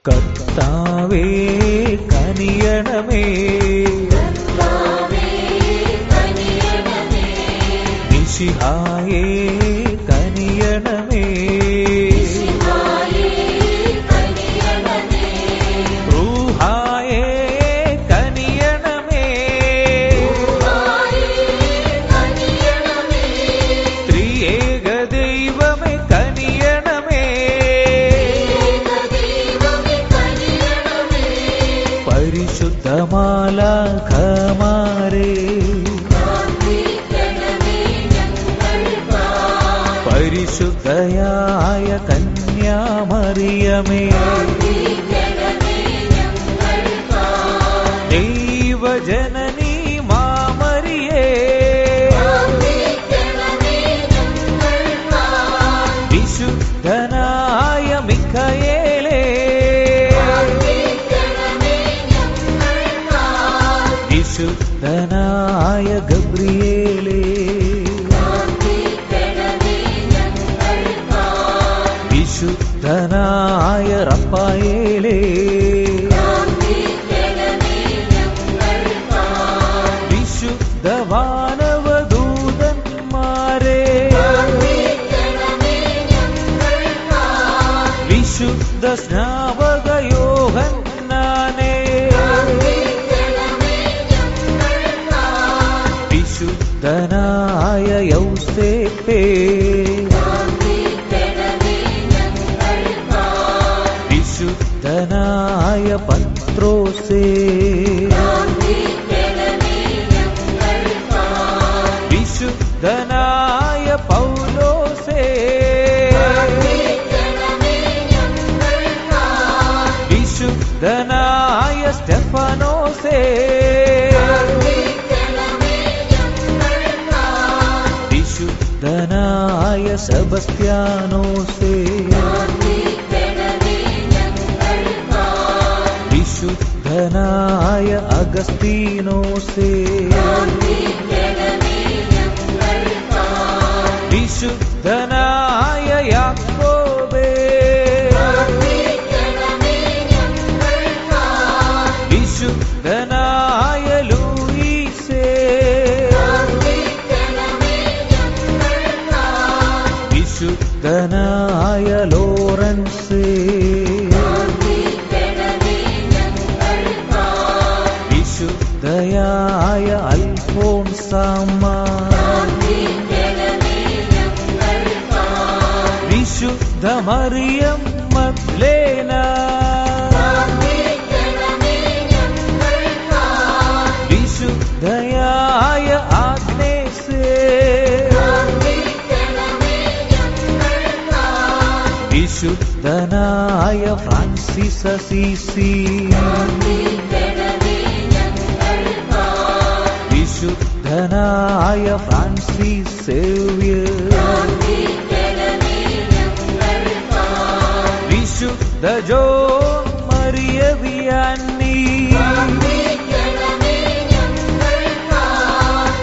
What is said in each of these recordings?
കർത്താവേ കനിയണമേ, മിശിഹായേ കനിയണമേ, റൂഹായേ കനിയണമേ, ത്രിയേക ദൈവമേ കനിയണമേ, പരിശുദ്ധമാലാഖമാരേ പരിശുദ്ധയായ കന്യാമറിയമേ, ദൈവജനനീ മാമരിയേ, വിശുദ്ധനായ മിഖായേലേ, വിശുദ്ധനായ ഗബ്രിയേലേ, വിശുദ്ധനായ റഫായേലേ, വിശുദ്ധ വാനവദൂതന്മാരേ, വിശുദ്ധ സ്നാപക യോഹന്നാനേ, വിശുദ്ധനായ യൗസേപ്പേ, വിശുദ്ധനായ പത്രോസേ, വിശുദ്ധനായ പൗലോസേ, വിശുദ്ധനായ സ്റ്റെഫാനോസേ, വിശുദ്ധനായ സെബസ്ത്യാനോസേ, വിശുദ്ധനായ അഗസ്തീനോസേ, വിശുദ്ധനായ യാക്കോബേ, വിശുദ്ധനായ ലൂയിസേ, വിശുദ്ധനായ ലോറൻസേ, വിശുദ്ധയായ അൽഫോൻസാമ്മ, വിശുദ്ധ മറിയം മഗ്ദലേന, വിശുദ്ധയായ ആഗ്നേസേ, വിശുദ്ധനായ ഫ്രാൻസിസ് അസീസി, വിശുദ്ധനായ ഫ്രാൻസിസ് സേവ്യർ, വിശുദ്ധ ജോൺ മരിയ വിയാനി,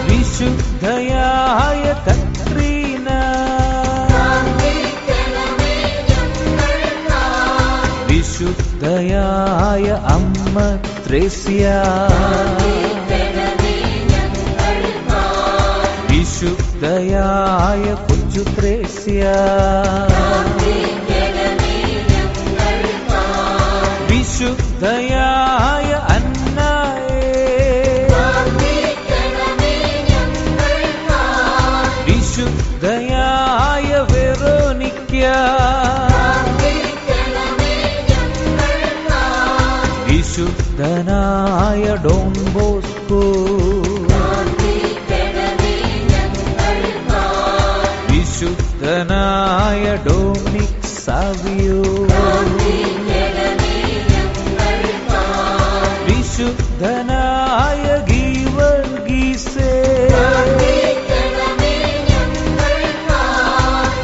വിശുദ്ധയായ കത്രീന, വിശുദ്ധയായ അമ്മ ത്രേസ്യ, വിശുദ്ധയായ കൊച്ചു ത്രേസ്യ, വിശുദ്ധയായ അന്നായേ, വിശുദ്ധയായ വെറോനിക്ക, വിശുദ്ധനായ ഡോൺ ബോസ്കോ, വിശുദ്ധനായ ഡൊമിനിക് സാവിയോ, വിശുദ്ധനായ ഗീവർഗീസേ,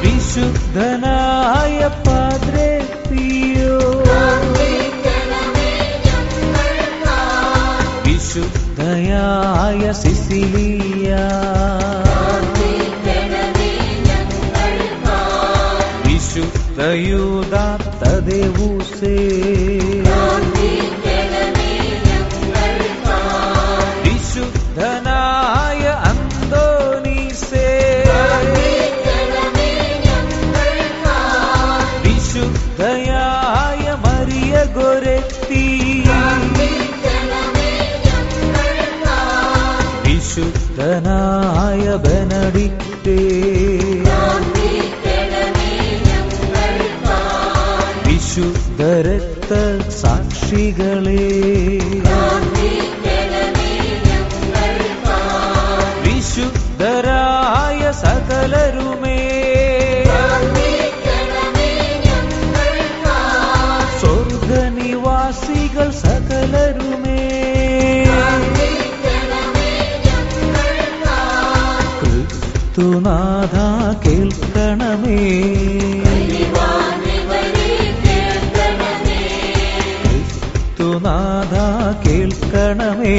വിശുദ്ധനായ പാദ്രേ പിയോ, വിശുദ്ധയായ സിസിലിയ, വിശുദ്ധയൂദ തദേവൂസേ, വിശുദ്ധനായ അന്തോനീസേ, വിശുദ്ധയായ മരിയ ഗോരെത്തി, വിശുദ്ധനായ ബെനഡിക്റ്റേ, വിശുദ്ധ രക്ത സാക്ഷികളെ, വിശുദ്ധരായ സകലരുമേ, സ്വർഗനിവാസികൾ സകലരുമേ, ക്രിസ്തുനാഥ കേൾക്കണമേ, ക്രിസ്തുനാഥ കേൾക്കണമേ.